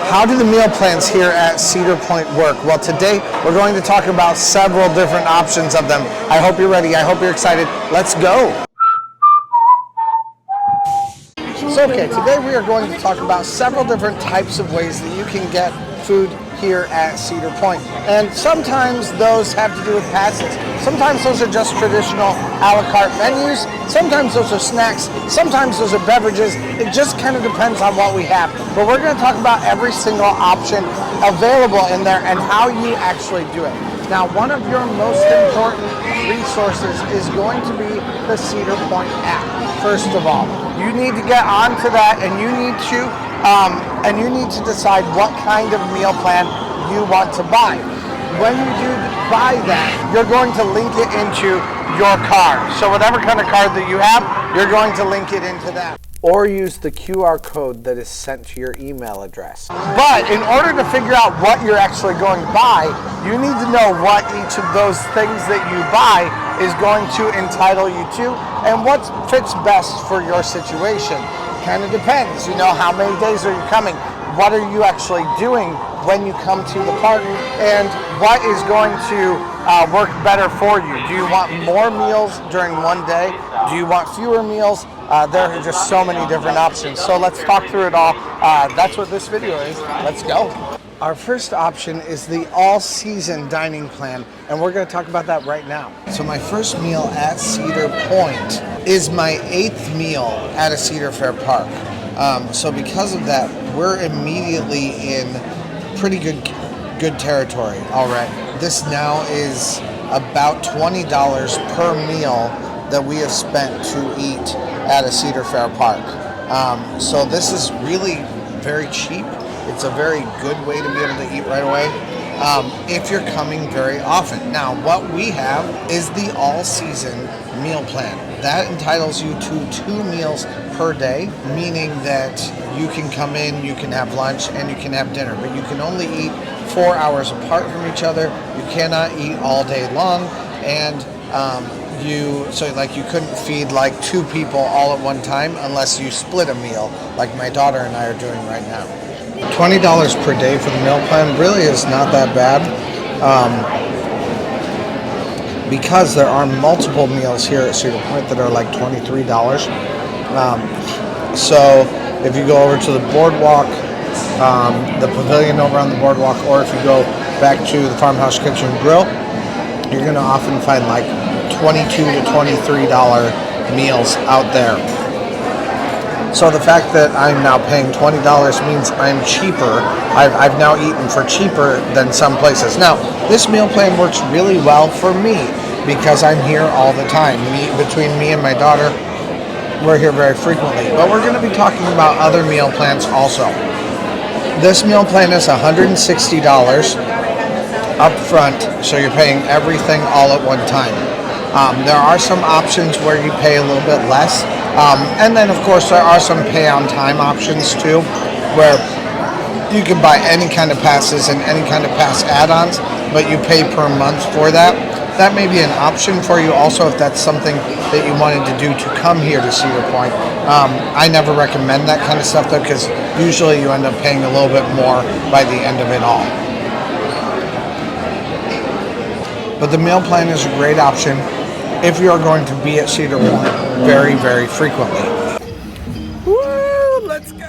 How do the meal plans here at Cedar Point work? Well, today we're going to talk about several different options of them. I hope you're ready. I hope you're excited. Let's go. So, okay, today we are going to talk about several different types of ways that you can get food here at Cedar Point. And sometimes those have to do with passes. Sometimes those are just traditional a la carte menus. Sometimes those are snacks. Sometimes those are beverages. It just kind of depends on what we have. But we're going to talk about every single option available in there and how you actually do it. Now, one of your most important resources is going to be the Cedar Point app. First of all, you need to get onto that, and you need to decide what kind of meal plan you want to buy. When you do buy that, you're going to link it into your card. So whatever kind of card that you have, you're going to link it into that. Or use the QR code that is sent to your email address. But in order to figure out what you're actually going to buy, you need to know what each of those things that you buy is going to entitle you to and what fits best for your situation. Kind of depends, you know, how many days are you coming? What are you actually doing when you come to the park? And what is going to work better for you? Do you want more meals during one day? Do you want fewer meals? There are just so many different options. So let's talk through it all. That's what this video is. Let's go. Our first option is the all-season dining plan, and we're going to talk about that right now. So my first meal at Cedar Point is my 8th meal at a Cedar Fair park. So because of that, we're immediately in pretty good territory already. This now is about $20 per meal that we have spent to eat at a Cedar Fair park. So this is really very cheap. It's a very good way to be able to eat right away if you're coming very often. Now, what we have is the all-season meal plan. That entitles you to 2 meals per day, meaning that you can come in, you can have lunch, and you can have dinner, but you can only eat 4 hours apart from each other. You cannot eat all day long, and you couldn't feed like 2 people all at one time unless you split a meal, like my daughter and I are doing right now. $20 per day for the meal plan really is not that bad. Because there are multiple meals here at Cedar Point that are like $23. So if you go over to the boardwalk, the pavilion over on the boardwalk, or if you go back to the Farmhouse Kitchen Grill, you're going to often find like $22 to $23 meals out there. So the fact that I'm now paying $20 means I'm cheaper. I've now eaten for cheaper than some places. Now, this meal plan works really well for me because I'm here all the time. Between me and my daughter, we're here very frequently. But we're going to be talking about other meal plans also. This meal plan is $160 up front, so you're paying everything all at one time. There are some options where you pay a little bit less. And then, of course, there are some pay-on-time options, too, where you can buy any kind of passes and any kind of pass add-ons, but you pay per month for that. That may be an option for you also if that's something that you wanted to do to come here to Cedar Point. I never recommend that kind of stuff, though, because usually you end up paying a little bit more by the end of it all. But the meal plan is a great option if you're going to be at Cedar Point very, very frequently. Woo! Let's go!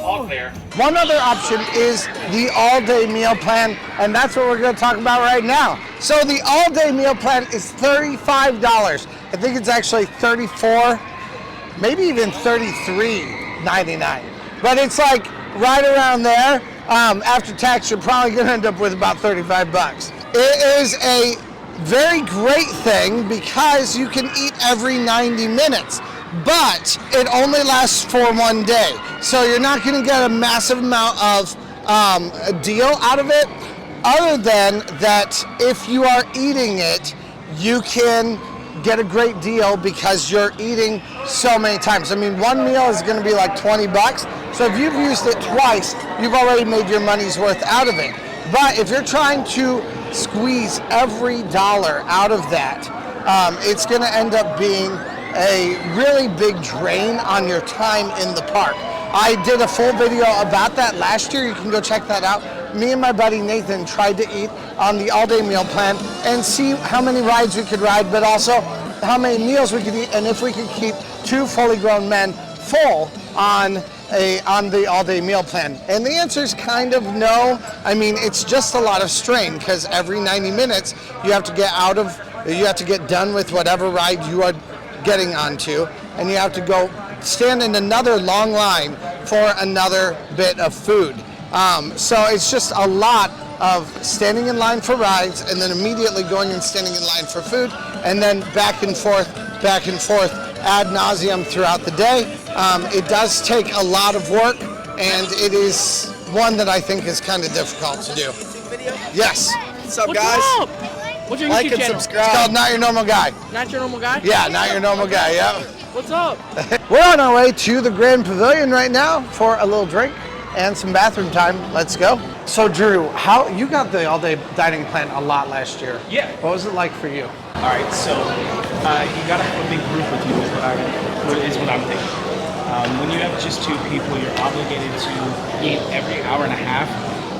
All clear. One other option is the all-day meal plan, and that's what we're going to talk about right now. So the all-day meal plan is $35. I think it's actually $34, maybe even $33.99. But it's like right around there. After tax, you're probably going to end up with about 35 bucks. It is a very great thing because you can eat every 90 minutes, but it only lasts for one day. So you're not going to get a massive amount of a deal out of it, other than that if you are eating it, you can get a great deal because you're eating so many times. I mean, one meal is going to be like 20 bucks. So if you've used it twice, you've already made your money's worth out of it. But if you're trying to squeeze every dollar out of that, it's going to end up being a really big drain on your time in the park. I did a full video about that last year. You can go check that out. Me and my buddy Nathan tried to eat on the all-day meal plan and see how many rides we could ride, but also how many meals we could eat, and if we could keep 2 fully grown men full on the all-day meal plan. And the answer is kind of no. I mean, it's just a lot of strain because every 90 minutes you have to get done with whatever ride you are getting onto, and you have to go stand in another long line for another bit of food. So it's just a lot of standing in line for rides and then immediately going and standing in line for food, and then back and forth ad nauseum throughout the day. It does take a lot of work, and it is one that I think is kind of difficult to do. Yes. What's up, guys? Up? What's your Like YouTube and channel? subscribe. It's called Not Your Normal Guy. Not Your Normal Guy? Yeah, Not Your Normal Guy, yeah. What's up? We're on our way to the Grand Pavilion right now for a little drink and some bathroom time. Let's go. So Drew, you got the all-day dining plan a lot last year. Yeah. What was it like for you? All right, so you gotta have a big group with you is what I'm thinking. When you have just 2 people, you're obligated to eat every hour and a half,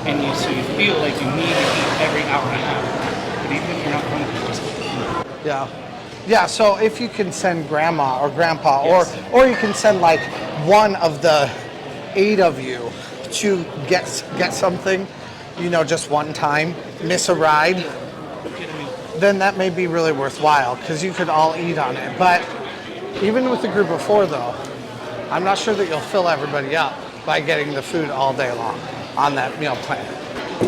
and so you feel like you need to eat every hour and a half. But even if you're not hungry, just eat. Yeah. Yeah, so if you can send grandma or grandpa, Yes. or you can send like one of the 8 of you to get something, just one time, miss a ride, then that may be really worthwhile because you could all eat on it. But even with a group of 4 though, I'm not sure that you'll fill everybody up by getting the food all day long on that meal plan.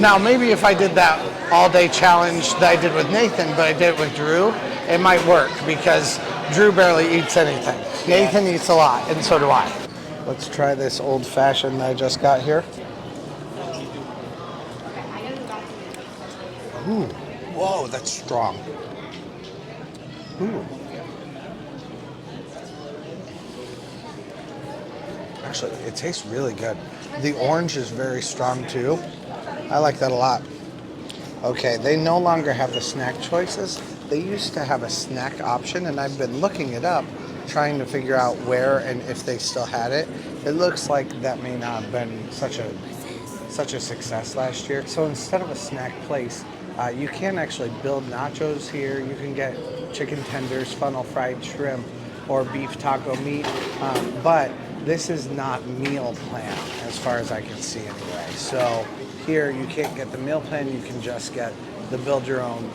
Now, maybe if I did that all-day challenge that I did with Nathan, but I did it with Drew, it might work because Drew barely eats anything. Nathan eats a lot, and so do I. Let's try this old-fashioned that I just got here. Ooh, whoa, that's strong. Ooh. Actually, it tastes really good. The orange is very strong too. I like that a lot. Okay, they no longer have the snack choices. They used to have a snack option, and I've been looking it up, trying to figure out where and if they still had it. It looks like that may not have been such a success last year. So instead of a snack place, you can actually build nachos here. You can get chicken tenders, funnel fried shrimp, or beef taco meat, but this is not meal plan as far as I can see anyway. So here you can't get the meal plan, you can just get the build your own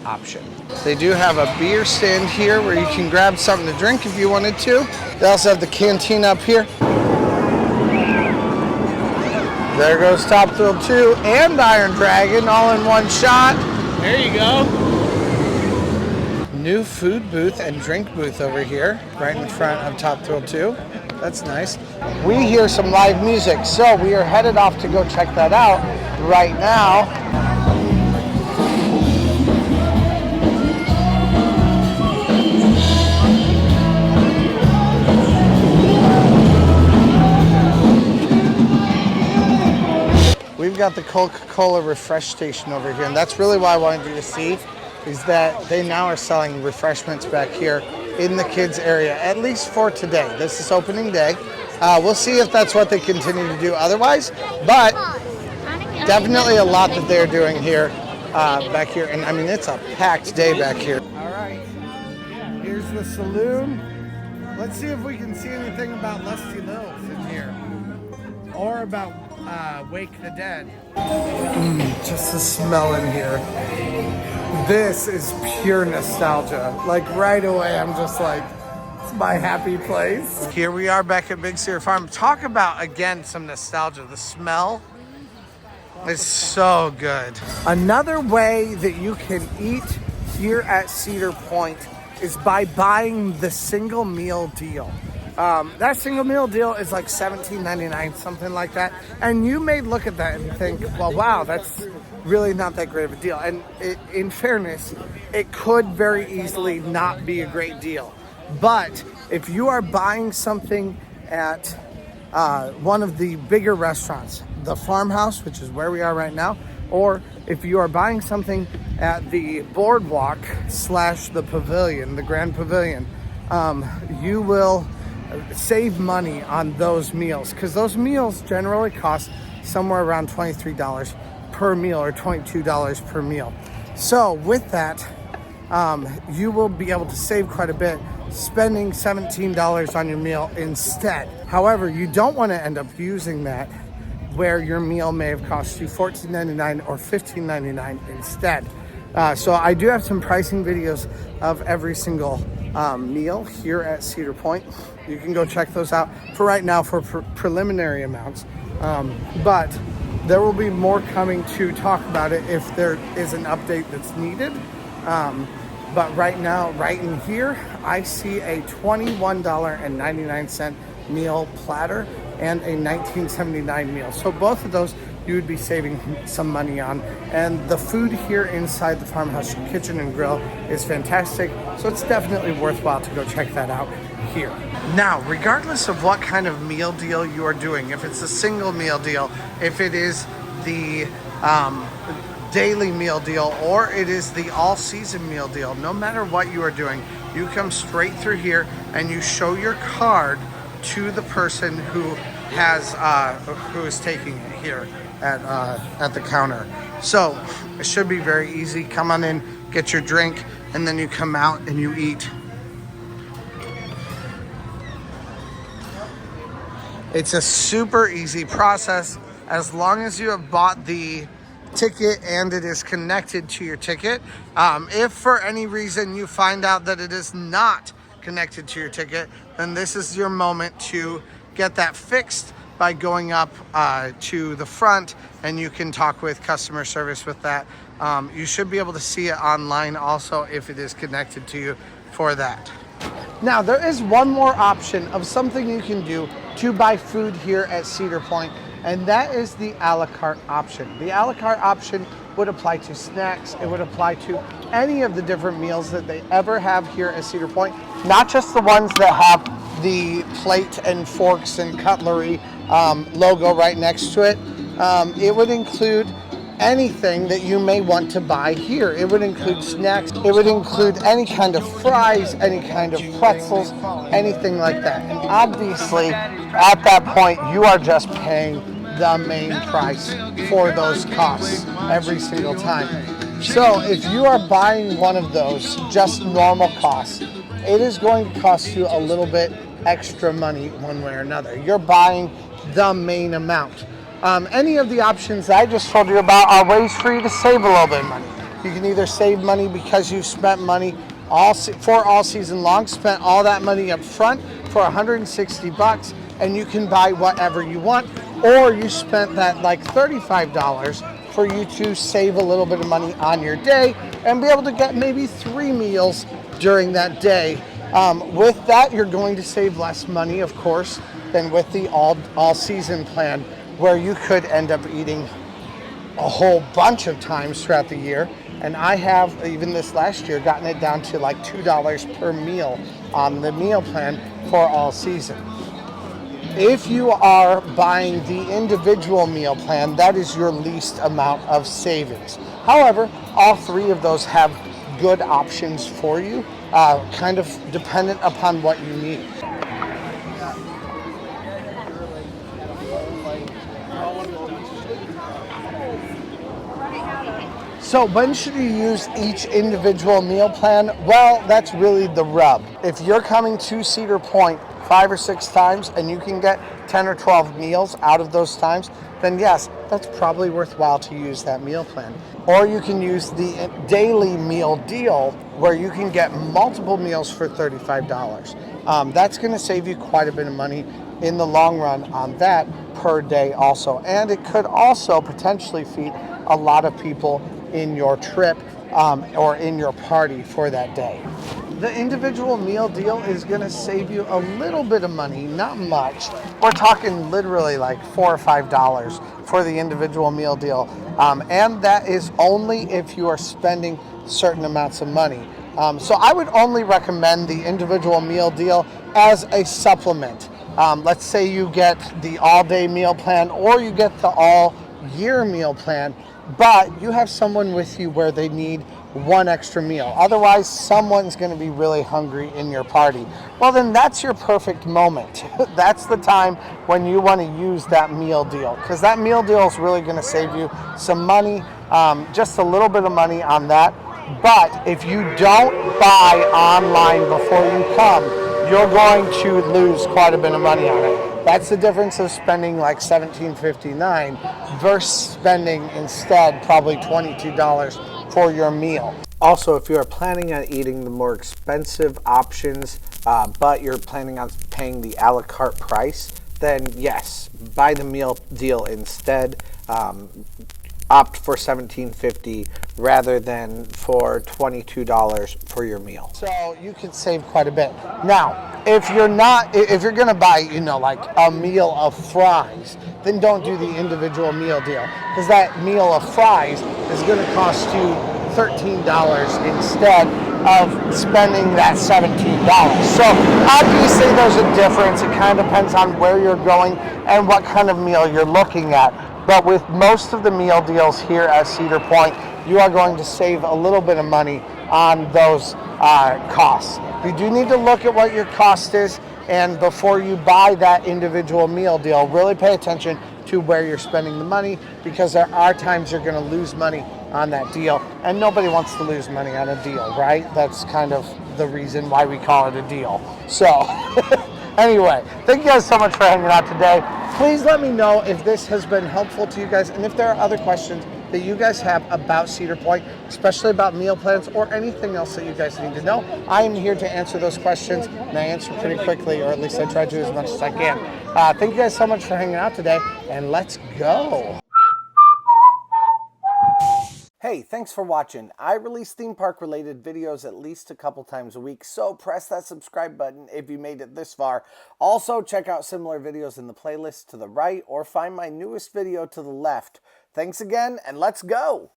option. They do have a beer stand here where you can grab something to drink if you wanted to. They also have the canteen up here. There goes Top Thrill 2 and Iron Dragon all in one shot. There you go. New food booth and drink booth over here, right in front of Top Thrill 2. That's nice. We hear some live music, so we are headed off to go check that out right now. We've got the Coca-Cola refresh station over here, and that's really what I wanted you to see, is that they now are selling refreshments back here in the kids area, at least for today. This is opening day. We'll see if that's what they continue to do otherwise, but definitely a lot that they're doing here, back here. And I mean, it's a packed day back here. All right, here's the saloon. Let's see if we can see anything about Lusty Lils in here, or about Wake the Dead. Just the smell in here. This is pure nostalgia. Like right away, I'm just like, it's my happy place. Here we are back at Big Cedar Farm. Talk about, again, some nostalgia. The smell is so good. Another way that you can eat here at Cedar Point is by buying the single meal deal. That single meal deal is like $17.99, something like that. And you may look at that and think, well, wow, that's really not that great of a deal. And in fairness, it could very easily not be a great deal. But if you are buying something at one of the bigger restaurants, the Farmhouse, which is where we are right now, or if you are buying something at the boardwalk / the pavilion, the Grand Pavilion, you will save money on those meals, because those meals generally cost somewhere around $23 per meal or $22 per meal. So with that, you will be able to save quite a bit spending $17 on your meal instead. However, you don't want to end up using that where your meal may have cost you $14.99 or $15.99 instead. So I do have some pricing videos of every single meal here at Cedar Point. You can go check those out for right now for preliminary amounts. But there will be more coming to talk about it if there is an update that's needed. But right now, right in here, I see a $21.99 meal platter and a $19.79 meal. So both of those you would be saving some money on. And the food here inside the farmhouse kitchen and grill is fantastic. So it's definitely worthwhile to go check that out here. Now, regardless of what kind of meal deal you are doing, if it's a single meal deal, if it is the daily meal deal, or it is the all-season meal deal, no matter what you are doing, you come straight through here and you show your card to the person who is taking it here at the counter. So it should be very easy. Come on in, get your drink, and then you come out and you eat. It's a super easy process as long as you have bought the ticket and it is connected to your ticket. If for any reason you find out that it is not connected to your ticket, then this is your moment to get that fixed by going up to the front, and you can talk with customer service with that. You should be able to see it online also if it is connected to you for that. Now, there is one more option of something you can do to buy food here at Cedar Point, and that is the a la carte option. The a la carte option would apply to snacks. It would apply to any of the different meals that they ever have here at Cedar Point, not just the ones that have the plate and forks and cutlery logo right next to it. It would include anything that you may want to buy here. It would include snacks. It would include any kind of fries, any kind of pretzels, anything like that. And obviously, at that point, you are just paying the main price for those costs every single time. So if you are buying one of those, just normal costs, it is going to cost you a little bit extra money one way or another. You're buying the main amount. Any of the options that I just told you about are ways for you to save a little bit of money. You can either save money because you spent money for all season long, spent all that money up front for $160, and you can buy whatever you want, or you spent that like $35 for you to save a little bit of money on your day and be able to get maybe 3 meals during that day. With that, you're going to save less money, of course, than with the all season plan, where you could end up eating a whole bunch of times throughout the year. And I have, even this last year, gotten it down to like $2 per meal on the meal plan for all season. If you are buying the individual meal plan, that is your least amount of savings. However, all 3 of those have good options for you, kind of dependent upon what you need. So when should you use each individual meal plan? Well, that's really the rub. If you're coming to Cedar Point 5 or 6 times and you can get 10 or 12 meals out of those times, then yes, that's probably worthwhile to use that meal plan. Or you can use the daily meal deal where you can get multiple meals for $35. That's going to save you quite a bit of money in the long run on that per day also. And it could also potentially feed a lot of people in your trip or in your party for that day. The individual meal deal is going to save you a little bit of money, not much. We're talking literally like $4 or $5 for the individual meal deal. And that is only if you are spending certain amounts of money. So I would only recommend the individual meal deal as a supplement. Let's say you get the all-day meal plan or you get the all-year meal plan, but you have someone with you where they need one extra meal. Otherwise, someone's going to be really hungry in your party. Well, then that's your perfect moment. That's the time when you want to use that meal deal, because that meal deal is really going to save you some money, just a little bit of money on that. But if you don't buy online before you come, you're going to lose quite a bit of money on it. That's the difference of spending like $17.59 versus spending instead probably $22 for your meal. Also, if you are planning on eating the more expensive options, but you're planning on paying the a la carte price, then yes, buy the meal deal instead. Opt for $17.50 rather than for $22 for your meal. So you can save quite a bit. Now, if you're gonna buy, like a meal of fries, then don't do the individual meal deal, because that meal of fries is gonna cost you $13 instead of spending that $17. So obviously there's a difference. It kind of depends on where you're going and what kind of meal you're looking at. But with most of the meal deals here at Cedar Point, you are going to save a little bit of money on those costs. You do need to look at what your cost is, and before you buy that individual meal deal, really pay attention to where you're spending the money, because there are times you're going to lose money on that deal, and nobody wants to lose money on a deal, right? That's kind of the reason why we call it a deal. So anyway, thank you guys so much for hanging out today. Please let me know if this has been helpful to you guys, and if there are other questions that you guys have about Cedar Point, especially about meal plans or anything else that you guys need to know. I am here to answer those questions, and I answer pretty quickly, or at least I try to as much as I can. Thank you guys so much for hanging out today, and let's go. Hey, thanks for watching. I release theme park related videos at least a couple times a week, so press that subscribe button if you made it this far. Also, check out similar videos in the playlist to the right, or find my newest video to the left. Thanks again, and let's go!